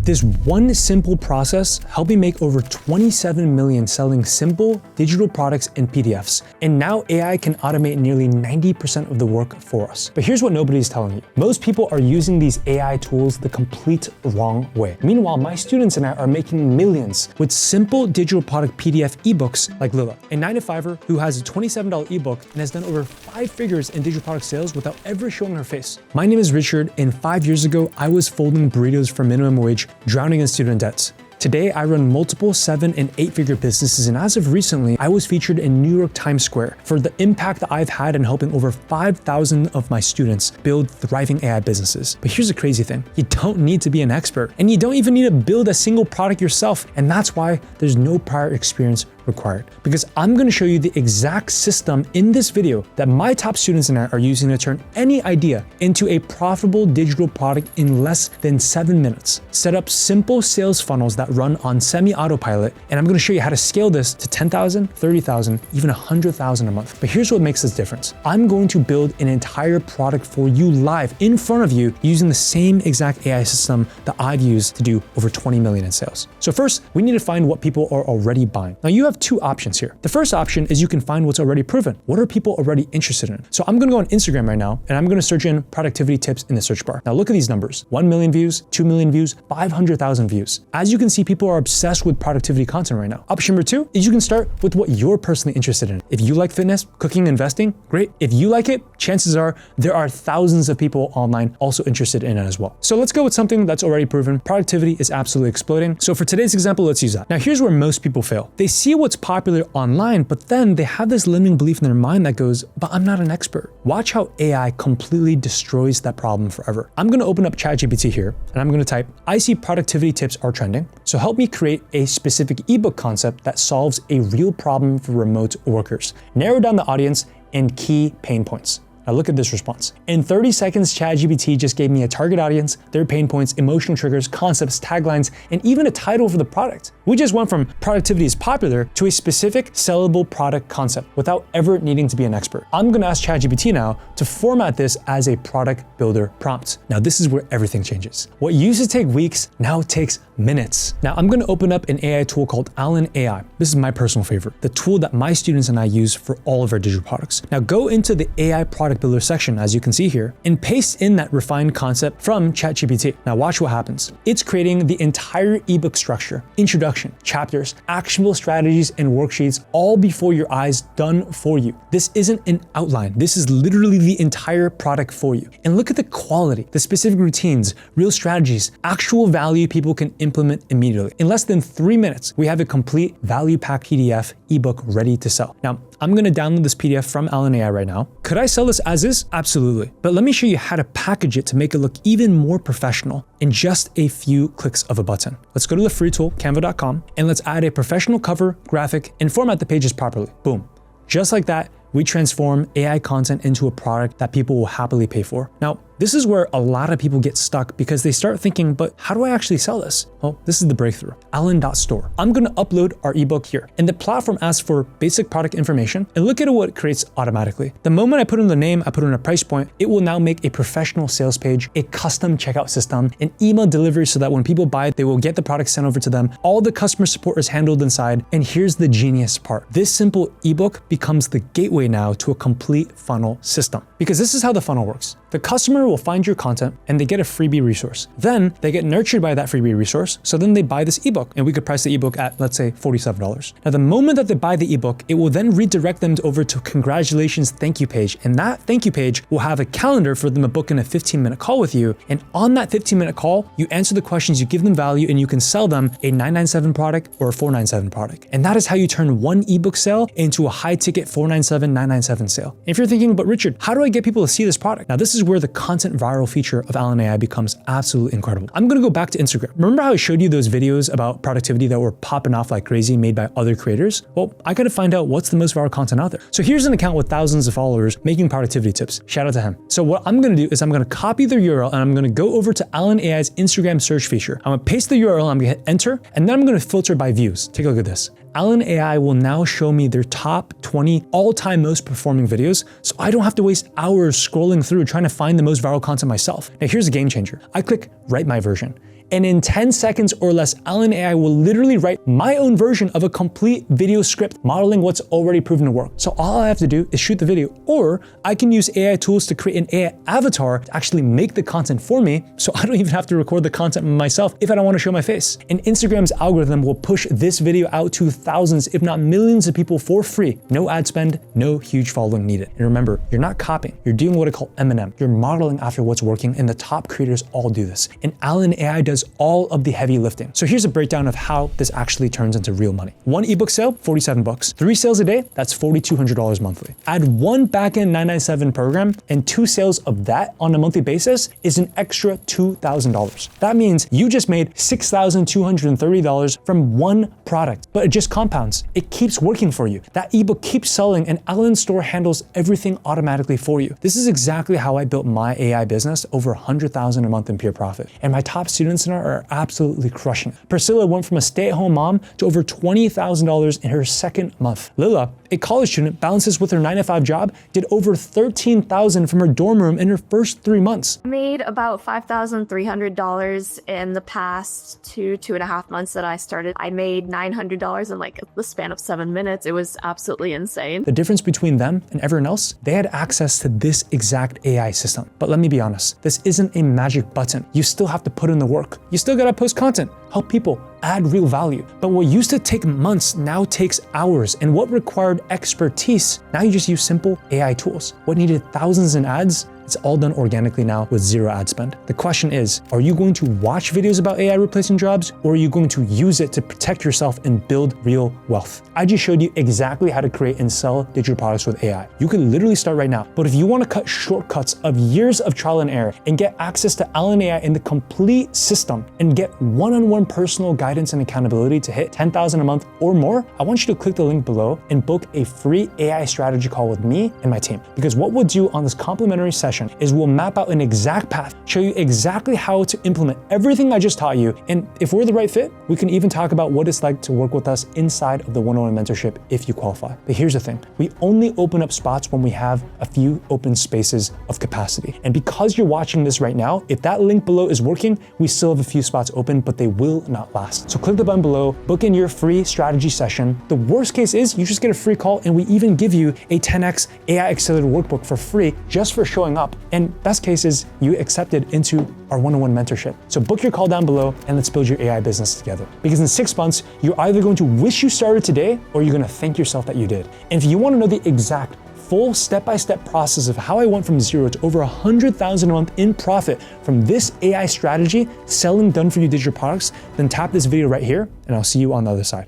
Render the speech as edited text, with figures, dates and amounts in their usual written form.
This one simple process helped me make over 27 million selling simple digital products and PDFs. And now AI can automate nearly 90% of the work for us. But here's what nobody's telling you. Most people are using these AI tools the complete wrong way. Meanwhile, my students and I are making millions with simple digital product PDF ebooks like Lila, a 9-to-5er who has a $27 ebook and has done over 5 figures in digital product sales without ever showing her face. My name is Richard, and 5 years ago, I was folding burritos for minimum wage, drowning in student debts. Today, I run multiple 7- and 8-figure businesses, and as of recently, I was featured in New York Times Square for the impact that I've had in helping over 5,000 of my students build thriving AI businesses. But here's the crazy thing. You don't need to be an expert, and you don't even need to build a single product yourself, and that's why there's no prior experience required. Because I'm going to show you the exact system in this video that my top students and I are using to turn any idea into a profitable digital product in less than 7 minutes. Set up simple sales funnels that run on semi-autopilot, and I'm going to show you how to scale this to 10,000, 30,000, even 100,000 a month. But here's what makes this difference. I'm going to build an entire product for you live in front of you using the same exact AI system that I've used to do over 20 million in sales. So first, we need to find what people are already buying. Now you have 2 options here. The first option is you can find what's already proven. What are people already interested in? So I'm going to go on Instagram right now, and I'm going to search in productivity tips in the search bar. Now look at these numbers. 1 million views, 2 million views, 500,000 views. As you can see, people are obsessed with productivity content right now. Option number 2 is you can start with what you're personally interested in. If you like fitness, cooking, investing, great. If you like it, chances are there are thousands of people online also interested in it as well. So let's go with something that's already proven. Productivity is absolutely exploding. So for today's example, let's use that. Now here's where most people fail. They see what's popular online, but then they have this limiting belief in their mind that goes, but I'm not an expert. Watch how AI completely destroys that problem forever. I'm going to open up ChatGPT here, and I'm going to type, I see productivity tips are trending, so help me create a specific ebook concept that solves a real problem for remote workers. Narrow down the audience and key pain points. Now look at this response. In 30 seconds, ChatGPT just gave me a target audience, their pain points, emotional triggers, concepts, taglines, and even a title for the product. We just went from productivity is popular to a specific sellable product concept without ever needing to be an expert. I'm gonna ask ChatGPT now to format this as a product builder prompt. Now this is where everything changes. What used to take weeks now takes minutes. Now I'm gonna open up an AI tool called Allen AI. This is my personal favorite, the tool that my students and I use for all of our digital products. Now go into the AI product builder section, as you can see here, and paste in that refined concept from ChatGPT. Now watch what happens. It's creating the entire ebook structure, introduction, chapters, actionable strategies, and worksheets all before your eyes, done for you. This isn't an outline. This is literally the entire product for you. And look at the quality, the specific routines, real strategies, actual value people can implement immediately. In less than 3 minutes, we have a complete value pack PDF ebook ready to sell. Now, I'm gonna download this PDF from Allen AI right now. Could I sell this as is? Absolutely. But let me show you how to package it to make it look even more professional in just a few clicks of a button. Let's go to the free tool, canva.com, and let's add a professional cover, graphic, and format the pages properly. Boom. Just like that, we transform AI content into a product that people will happily pay for. Now, this is where a lot of people get stuck because they start thinking, but how do I actually sell this? Well, this is the breakthrough, Allen.store. I'm gonna upload our ebook here, and the platform asks for basic product information, and look at what it creates automatically. The moment I put in the name, I put in a price point, it will now make a professional sales page, a custom checkout system, an email delivery so that when people buy it, they will get the product sent over to them. All the customer support is handled inside, and here's the genius part. This simple ebook becomes the gateway now to a complete funnel system. Because this is how the funnel works. The customer will find your content and they get a freebie resource. Then they get nurtured by that freebie resource. So then they buy this ebook, and we could price the ebook at, let's say, $47. Now, the moment that they buy the ebook, it will then redirect them over to congratulations thank you page. And that thank you page will have a calendar for them to book in a 15-minute call with you. And on that 15-minute call, you answer the questions, you give them value, and you can sell them a $997 product or a $497 product. And that is how you turn one ebook sale into a high-ticket $497, $997 sale. And if you're thinking, but Richard, how do I get people to see this product? Now, this is where the content viral feature of Allen AI becomes absolutely incredible. I'm gonna go back to Instagram. Remember how I showed you those videos about productivity that were popping off like crazy made by other creators? Well, I gotta find out what's the most viral content out there. So here's an account with thousands of followers making productivity tips. Shout out to him. So what I'm gonna do is I'm gonna copy the URL and I'm gonna go over to Allen AI's Instagram search feature. I'm gonna paste the URL, I'm gonna hit enter, and then I'm gonna filter by views. Take a look at this. Allen AI will now show me their top 20 all-time most performing videos, so I don't have to waste hours scrolling through trying to find the most viral content myself. Now here's a game changer. I click write my version, And in 10 seconds or less, Allen AI will literally write my own version of a complete video script modeling what's already proven to work. So all I have to do is shoot the video, or I can use AI tools to create an AI avatar to actually make the content for me, so I don't even have to record the content myself if I don't want to show my face. And Instagram's algorithm will push this video out to thousands, if not millions of people for free. No ad spend, no huge following needed. And remember, you're not copying, you're doing what I call M&M. You're modeling after what's working, and the top creators all do this. And Allen AI does all of the heavy lifting. So here's a breakdown of how this actually turns into real money. One ebook sale, 47 bucks. 3 sales a day, that's $4,200 monthly. Add one backend 997 program, and 2 sales of that on a monthly basis is an extra $2,000. That means you just made $6,230 from one product, but it just compounds. It keeps working for you. That ebook keeps selling, and Allen.store handles everything automatically for you. This is exactly how I built my AI business, over $100,000 a month in pure profit. And my top students in it are absolutely crushing it. Priscilla went from a stay-at-home mom to over $20,000 in her second month. Lila, a college student, balances with her 9-to-5 job, did over $13,000 from her dorm room in her first 3 months. I made about $5,300 in the past 2.5 months that I started. I made $900 in like the span of 7 minutes. It was absolutely insane. The difference between them and everyone else, they had access to this exact AI system. But let me be honest, this isn't a magic button. You still have to put in the work. You still gotta post content, help people, add real value. But what used to take months now takes hours, and what required expertise, now you just use simple AI tools. What needed thousands in ads, it's all done organically now with zero ad spend. The question is, are you going to watch videos about AI replacing jobs, or are you going to use it to protect yourself and build real wealth? I just showed you exactly how to create and sell digital products with AI. You can literally start right now. But if you want to cut shortcuts of years of trial and error and get access to Allen AI in the complete system and get one-on-one personal guidance and accountability to hit $10,000 a month or more, I want you to click the link below and book a free AI strategy call with me and my team. Because what we'll do on this complimentary session is we'll map out an exact path, show you exactly how to implement everything I just taught you. And if we're the right fit, we can even talk about what it's like to work with us inside of the one-on-one mentorship if you qualify. But here's the thing, we only open up spots when we have a few open spaces of capacity. And because you're watching this right now, if that link below is working, we still have a few spots open, but they will not last. So click the button below, book in your free strategy session. The worst case is you just get a free call, and we even give you a 10x AI Accelerator workbook for free just for showing up. And best case is you accepted into our one-on-one mentorship. So book your call down below and let's build your AI business together. Because in 6 months, you're either going to wish you started today, or you're gonna thank yourself that you did. And if you wanna know the exact full step-by-step process of how I went from zero to over $100,000 a month in profit from this AI strategy, selling done-for-you digital products, then tap this video right here, and I'll see you on the other side.